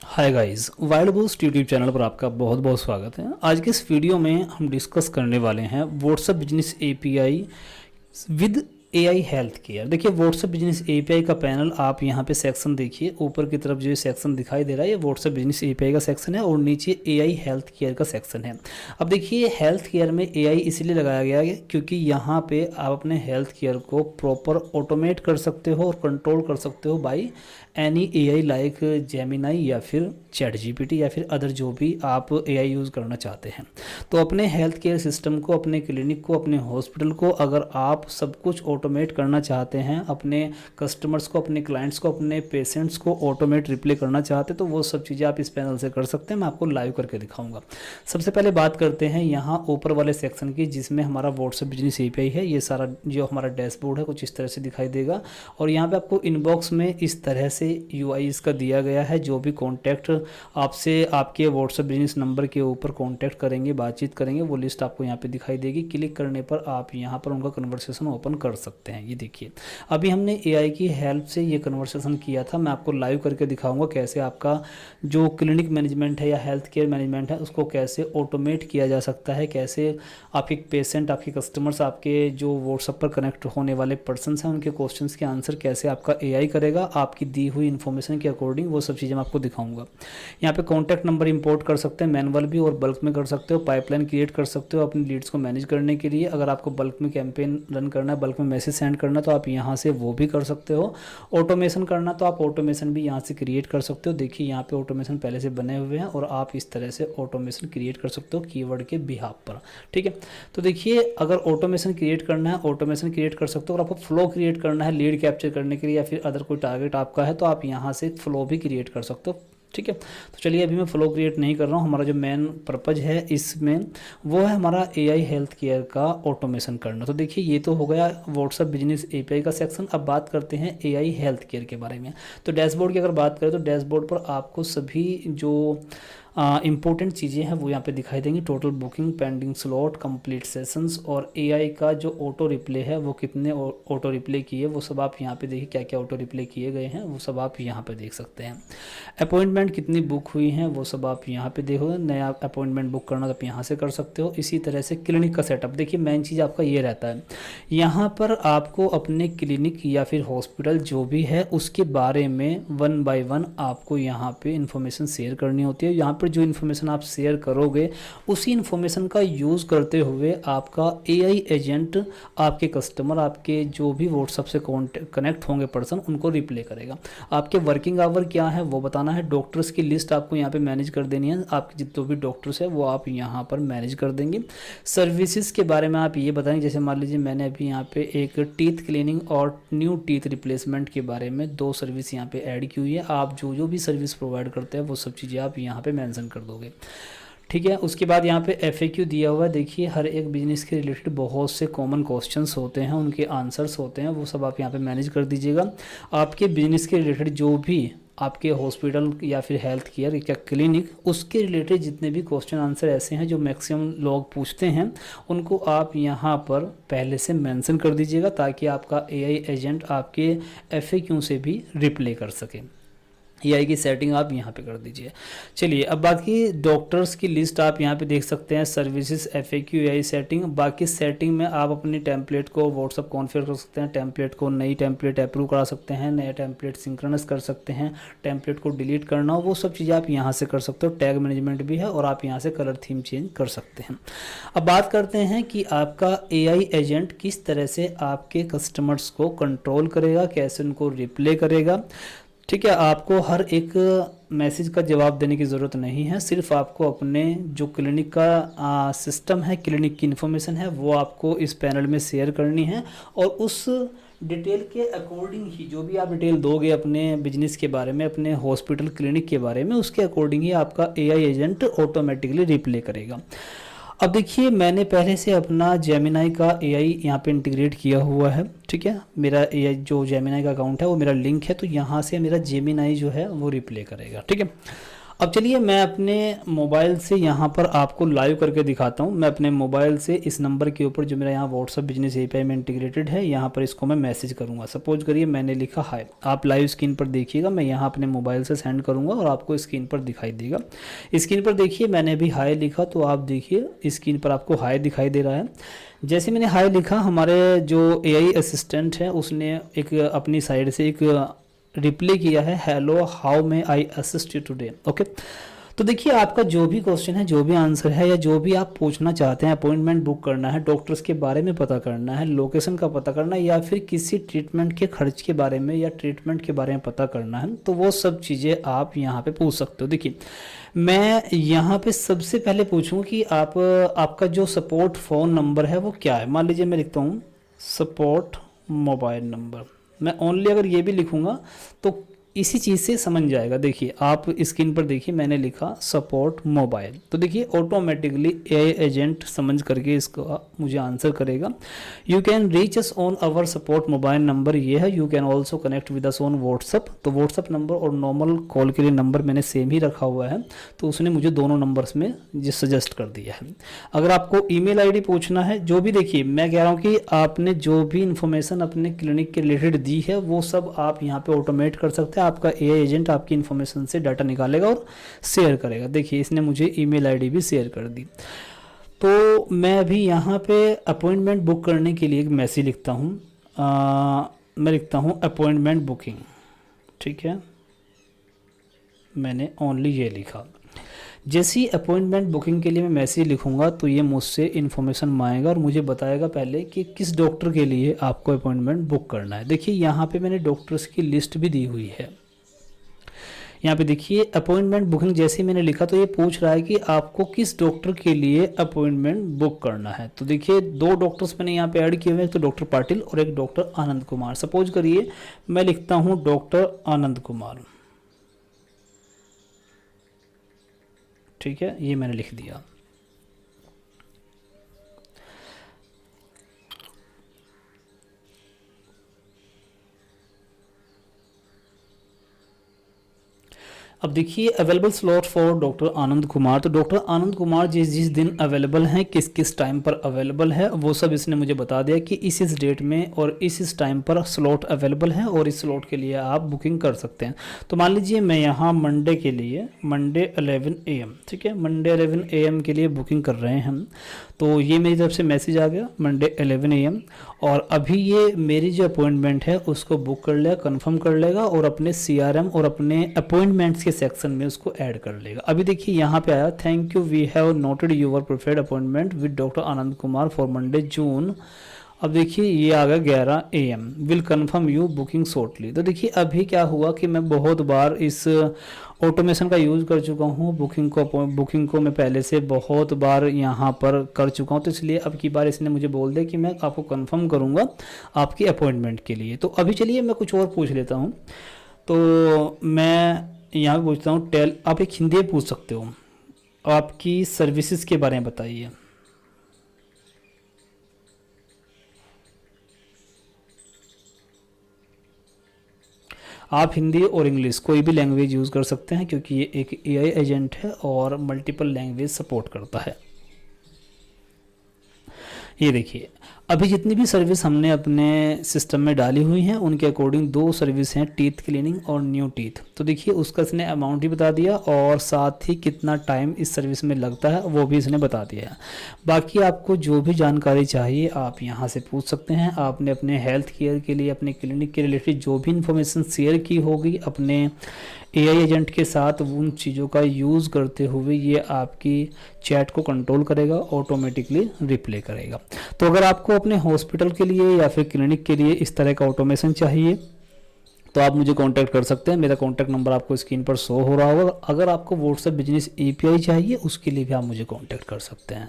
Hi guys, wild boost YouTube channel पर आपका बहुत बहुत स्वागत है। आज के इस वीडियो में हम डिस्कस करने वाले हैं WhatsApp business API with AI health care. देखिए, व्हाट्सएप बिजनेस एपीआई का पैनल आप यहाँ पे सेक्शन देखिए, ऊपर की तरफ जो ये सेक्शन दिखाई दे रहा है ये व्हाट्सएप बिजनेस एपीआई का सेक्शन है और नीचे एआई हेल्थ केयर का सेक्शन है। अब देखिए, हेल्थ केयर में एआई इसलिए लगाया गया है क्योंकि यहाँ पे आप अपने हेल्थ केयर को प्रॉपर ऑटोमेट कर सकते हो और कंट्रोल कर सकते हो by any AI like Gemini या फिर चैट जीपीटी या फिर अदर जो भी आप एआई यूज़ करना चाहते हैं। तो अपने हेल्थ केयर सिस्टम को, अपने क्लिनिक को, अपने हॉस्पिटल को अगर आप सब कुछ ऑटोमेट करना चाहते हैं, अपने कस्टमर्स को, अपने क्लाइंट्स को, अपने पेशेंट्स को ऑटोमेट रिप्ले करना चाहते हैं, तो वो सब चीज़ें आप इस पैनल से कर सकते हैं। मैं आपको लाइव करके दिखाऊंगा। सबसे पहले बात करते हैं यहाँ ऊपर वाले सेक्शन की, जिसमें हमारा व्हाट्सएप बिजनेस एपीआई है। ये सारा जो हमारा डैशबोर्ड है कुछ इस तरह से दिखाई देगा और यहाँ पे आपको इनबॉक्स में इस तरह से यूआई इसका दिया गया है। जो भी कॉन्टैक्ट आपसे आपके व्हाट्सएप बिजनेस नंबर के ऊपर कॉन्टैक्ट करेंगे, बातचीत करेंगे, वो लिस्ट आपको यहाँ पे दिखाई देगी। क्लिक करने पर आप यहाँ पर उनका कन्वर्सेशन ओपन कर सकते हैं। ये देखिए, अभी हमने एआई की हेल्प से ये कन्वर्सेशन किया था। मैं आपको लाइव करके दिखाऊंगा कैसे आपका जो क्लिनिक मैनेजमेंट है या हेल्थ केयर मैनेजमेंट है उसको कैसे ऑटोमेट किया जा सकता है, कैसे आपके पेशेंट, आपके कस्टमर्स, आपके जो व्हाट्सएप पर कनेक्ट होने वाले पर्सन्स हैं उनके क्वेश्चंस के आंसर कैसे आपका एआई करेगा आपकी दी हुई इन्फॉर्मेशन के अकॉर्डिंग। वो सब चीज़ें मैं आपको दिखाऊंगा। यहाँ पे कॉन्टैक्ट नंबर इंपोर्ट कर सकते हैं, मैनुअल भी और बल्क में कर सकते हो। पाइपलाइन क्रिएट कर सकते हो अपनी लीड्स को मैनेज करने के लिए। अगर आपको बल्क में कैंपेन रन करना है, बल्क में मैसेज सेंड करना तो आप यहाँ से वो भी कर सकते हो। ऑटोमेशन करना तो आप ऑटोमेशन भी यहाँ से क्रिएट कर सकते हो। देखिए, यहाँ पे ऑटोमेशन पहले से बने हुए हैं और आप इस तरह से ऑटोमेशन क्रिएट कर सकते हो कीवर्ड के बिहाफ पर। ठीक है, तो देखिए, अगर ऑटोमेशन क्रिएट करना है ऑटोमेशन क्रिएट कर सकते हो। और आपको फ्लो क्रिएट करना है लीड कैप्चर करने के लिए या फिर अदर कोई टारगेट आपका है तो आप यहाँ से फ्लो भी क्रिएट कर सकते हो। ठीक है, तो चलिए, अभी मैं फ्लो क्रिएट नहीं कर रहा हूँ। हमारा जो मेन पर्पज है इसमें वो है हमारा एआई हेल्थ केयर का ऑटोमेशन करना। तो देखिए, ये तो हो गया व्हाट्सएप बिजनेस एपीआई का सेक्शन। अब बात करते हैं एआई हेल्थ केयर के बारे में। तो डैशबोर्ड की अगर बात करें तो डैशबोर्ड पर आपको सभी जो इंपॉर्टेंट चीज़ें हैं वो यहाँ पे दिखाई देंगी। Total booking, pending slot, complete sessions और एआई का जो ऑटो रिप्ले है वो कितने ऑटो रिप्ले किए वो सब आप यहाँ पे देखिए। क्या क्या ऑटो रिप्ले किए गए हैं वो सब आप यहाँ पे देख सकते हैं। अपॉइंटमेंट कितनी बुक हुई हैं वो सब आप यहाँ पे देखो। नया अपॉइंटमेंट बुक करना तो आप यहाँ से कर सकते हो। इसी तरह से क्लिनिक का सेटअप देखिए, मेन चीज़ आपका ये रहता है। यहाँ पर आपको अपने क्लिनिक या फिर हॉस्पिटल जो भी है उसके बारे में वन बाय वन आपको यहाँ पे इंफॉर्मेशन शेयर करनी होती है। यहाँ पर जो इन्फॉर्मेशन आप शेयर करोगे उसी इन्फॉर्मेशन का यूज़ करते हुए आपका एआई एजेंट आपके कस्टमर, आपके जो भी व्हाट्सएप से कनेक्ट होंगे पर्सन, उनको रिप्ले करेगा। आपके वर्किंग आवर क्या है वो बताना है। डॉक्टर्स की लिस्ट आपको यहाँ पे मैनेज कर देनी है। आपके जितने भी डॉक्टर्स है वो आप यहाँ पर मैनेज कर देंगे। सर्विसेज के बारे में आप ये बताएंगे, जैसे मान लीजिए मैंने अभी यहाँ पे एक टीथ क्लीनिंग और न्यू टीथ रिप्लेसमेंट के बारे में 2 सर्विस यहाँ पे ऐड की हुई है। आप जो जो भी सर्विस प्रोवाइड करते हैं वो सब चीज़ें आप यहाँ पे मेंशन कर दोगे। ठीक है, उसके बाद यहाँ पे FAQ दिया हुआ है। देखिए, हर एक बिजनेस के रिलेटेड बहुत से कॉमन क्वेश्चंस होते हैं, उनके आंसर्स होते हैं, वो सब आप यहाँ पे मैनेज कर दीजिएगा। आपके बिजनेस के रिलेटेड जो भी आपके हॉस्पिटल या फिर हेल्थ केयर या क्लिनिक, उसके रिलेटेड जितने भी क्वेश्चन आंसर ऐसे हैं जो मैक्सिमम लोग पूछते हैं, उनको आप यहाँ पर पहले से मेंशन कर दीजिएगा ताकि आपका एआई एजेंट आपके FAQ से भी रिप्ले कर सके। एआई की सेटिंग आप यहाँ पे कर दीजिए। चलिए, अब बाकी डॉक्टर्स की लिस्ट आप यहाँ पे देख सकते हैं। Services, FAQ, AI setting. बाकी सेटिंग में आप अपनी टेम्पलेट को व्हाट्सअप कॉन्फ़िगर कर सकते हैं। टेम्पलेट को, नई टेम्पलेट अप्रूव करा सकते हैं, नया टेम्पलेट सिंक्रोनस कर सकते हैं, टेम्पलेट को डिलीट करना हो वो सब चीज़ें आप यहाँ से कर सकते हो। टैग मैनेजमेंट भी है और आप यहाँ से कलर थीम चेंज कर सकते हैं। अब बात करते हैं कि आपका एआई एजेंट किस तरह से आपके कस्टमर्स को कंट्रोल करेगा, कैसे उनको रिप्ले करेगा। ठीक है, आपको हर एक मैसेज का जवाब देने की ज़रूरत नहीं है। सिर्फ आपको अपने जो क्लिनिक का सिस्टम है, क्लिनिक की इन्फॉर्मेशन है, वो आपको इस पैनल में शेयर करनी है और उस डिटेल के अकॉर्डिंग ही जो भी आप डिटेल दोगे अपने बिजनेस के बारे में, अपने हॉस्पिटल क्लिनिक के बारे में, उसके अकॉर्डिंग ही आपका एआई एजेंट ऑटोमेटिकली रिप्ले करेगा। अब देखिए, मैंने पहले से अपना जेमिनाई का एआई यहाँ पे इंटीग्रेट किया हुआ है। ठीक है, मेरा एआई जो जेमिनाई का अकाउंट है वो मेरा लिंक है, तो यहाँ से मेरा जेमिनाई जो है वो रिप्ले करेगा। ठीक है, अब चलिए मैं अपने मोबाइल से यहाँ पर आपको लाइव करके दिखाता हूँ। मैं अपने मोबाइल से इस नंबर के ऊपर जो मेरा यहाँ व्हाट्सअप बिजनेस एपीआई में इंटीग्रेटेड है, यहाँ पर इसको मैं मैसेज करूँगा। सपोज करिए मैंने लिखा हाय, आप लाइव स्क्रीन पर देखिएगा, मैं यहाँ अपने मोबाइल से सेंड करूँगा और आपको स्क्रीन पर दिखाई देगा। स्क्रीन पर देखिए मैंने भी हाय लिखा, तो आप देखिए स्क्रीन पर आपको हाय दिखाई दे रहा है। जैसे मैंने हाय लिखा, हमारे जो एआई असिस्टेंट है उसने एक अपनी साइड से एक रिप्लाई किया है, hello how may I assist you today. Okay, तो देखिए आपका जो भी क्वेश्चन है, जो भी आंसर है, या जो भी आप पूछना चाहते हैं, अपॉइंटमेंट बुक करना है, डॉक्टर्स के बारे में पता करना है, लोकेशन का पता करना है, या फिर किसी ट्रीटमेंट के खर्च के बारे में या ट्रीटमेंट के बारे में पता करना है, तो वो सब चीज़ें आप यहाँ पे पूछ सकते हो। देखिए मैं यहाँ पे सबसे पहले पूछूँ कि आपका जो सपोर्ट फ़ोन नंबर है वो क्या है। मान लीजिए मैं लिखता हूँ सपोर्ट मोबाइल नंबर, मैं ओनली अगर ये भी लिखूँगा तो इसी चीज़ से समझ जाएगा। देखिए आप स्क्रीन पर देखिए मैंने लिखा सपोर्ट मोबाइल, तो देखिए ऑटोमेटिकली एआई एजेंट समझ करके इसको मुझे आंसर करेगा। You can reach us on our support mobile number ये है, you can also connect with us on WhatsApp. तो व्हाट्सअप नंबर और नॉर्मल कॉल के लिए नंबर मैंने सेम ही रखा हुआ है, तो उसने मुझे दोनों नंबर्स में सजेस्ट कर दिया है। अगर आपको ईमेल आईडी पूछना है, जो भी देखिए मैं कह रहा हूँ कि आपने जो भी इन्फॉर्मेशन अपने क्लिनिक के रिलेटेड दी है वो सब आप यहाँ पे ऑटोमेट कर सकते हैं। आपका एआई एजेंट आपकी इन्फॉर्मेशन से डाटा निकालेगा और शेयर करेगा। देखिए इसने मुझे ईमेल आईडी भी शेयर कर दी। तो मैं अभी यहाँ पे अपॉइंटमेंट बुक करने के लिए एक मैसेज लिखता हूँ। मैं लिखता हूँ अपॉइंटमेंट बुकिंग, ठीक है, मैंने ओनली ये लिखा। जैसे ही अपॉइंटमेंट बुकिंग के लिए मैं मैसेज लिखूंगा तो ये मुझसे इन्फॉर्मेशन मांगेगा और मुझे बताएगा पहले कि किस डॉक्टर के लिए आपको अपॉइंटमेंट बुक करना है। देखिए यहाँ पे मैंने डॉक्टर्स की लिस्ट भी दी हुई है। यहाँ पे देखिए अपॉइंटमेंट बुकिंग जैसे ही मैंने लिखा तो ये पूछ रहा है कि आपको किस डॉक्टर के लिए अपॉइंटमेंट बुक करना है। तो देखिए दो डॉक्टर्स मैंने यहाँ पे ऐड किए हुए हैं, एक तो डॉक्टर पाटिल और एक डॉक्टर आनंद कुमार। सपोज करिए मैं लिखता हूँ डॉक्टर आनंद कुमार, ठीक है, ये मैंने लिख दिया। अब देखिए available slot for doctor Anand Kumar, तो डॉक्टर आनंद कुमार जिस जिस दिन अवेलेबल हैं, किस किस टाइम पर अवेलेबल है, वो सब इसने मुझे बता दिया कि इस डेट में और इस टाइम पर स्लॉट अवेलेबल है और इस स्लॉट के लिए आप बुकिंग कर सकते हैं। तो मान लीजिए मैं यहाँ मंडे के लिए मंडे 11 AM, ठीक है, मंडे 11 AM के लिए बुकिंग कर रहे हैं हम। तो ये मेरी तरफ से मैसेज आ गया मंडे 11 AM, और अभी ये मेरी जो अपॉइंटमेंट है उसको बुक कर लेगा, कंफर्म कर लेगा और अपने CRM और अपने अपॉइंटमेंट्स के सेक्शन में उसको ऐड कर लेगा। अभी देखिए यहाँ पे आया thank you we have noted your preferred appointment with doctor Anand Kumar for Monday June. अब देखिए ये आ गया 11 AM, will confirm you booking shortly. तो देखिए अभी क्या हुआ कि मैं बहुत बार इस ऑटोमेशन का यूज़ कर चुका हूँ, बुकिंग को मैं पहले से बहुत बार यहाँ पर कर चुका हूँ, तो इसलिए अब की बार इसने मुझे बोल दिया कि मैं आपको कंफर्म करूँगा आपकी अपॉइंटमेंट के लिए। तो अभी चलिए मैं कुछ और पूछ लेता हूँ। तो मैं यहाँ पे पूछता हूँ टेल, आप एक हिंदी में पूछ सकते हो, आपकी सर्विसेज के बारे में बताइए। आप हिंदी और इंग्लिश कोई भी लैंग्वेज यूज़ कर सकते हैं क्योंकि ये एक एआई एजेंट है और मल्टीपल लैंग्वेज सपोर्ट करता है। ये देखिए अभी जितनी भी सर्विस हमने अपने सिस्टम में डाली हुई हैं उनके अकॉर्डिंग 2 सर्विस हैं, टीथ क्लीनिंग और न्यू टीथ। तो देखिए उसका इसने अमाउंट भी बता दिया और साथ ही कितना टाइम इस सर्विस में लगता है वो भी इसने बता दिया है। बाकी आपको जो भी जानकारी चाहिए आप यहाँ से पूछ सकते हैं। आपने अपने हेल्थ केयर के लिए, अपने क्लिनिक के रिलेटेड जो भी इन्फॉर्मेशन शेयर की होगी अपने एआई एजेंट के साथ, उन चीज़ों का यूज़ करते हुए ये आपकी चैट को कंट्रोल करेगा, ऑटोमेटिकली रिप्लाई करेगा। तो अगर आपको अपने हॉस्पिटल के लिए या फिर क्लिनिक के लिए इस तरह का ऑटोमेशन चाहिए तो आप मुझे कांटेक्ट कर सकते हैं। मेरा कांटेक्ट नंबर आपको स्क्रीन पर शो हो रहा होगा। अगर आपको व्हाट्सएप बिजनेस API चाहिए उसके लिए भी आप मुझे कांटेक्ट कर सकते हैं।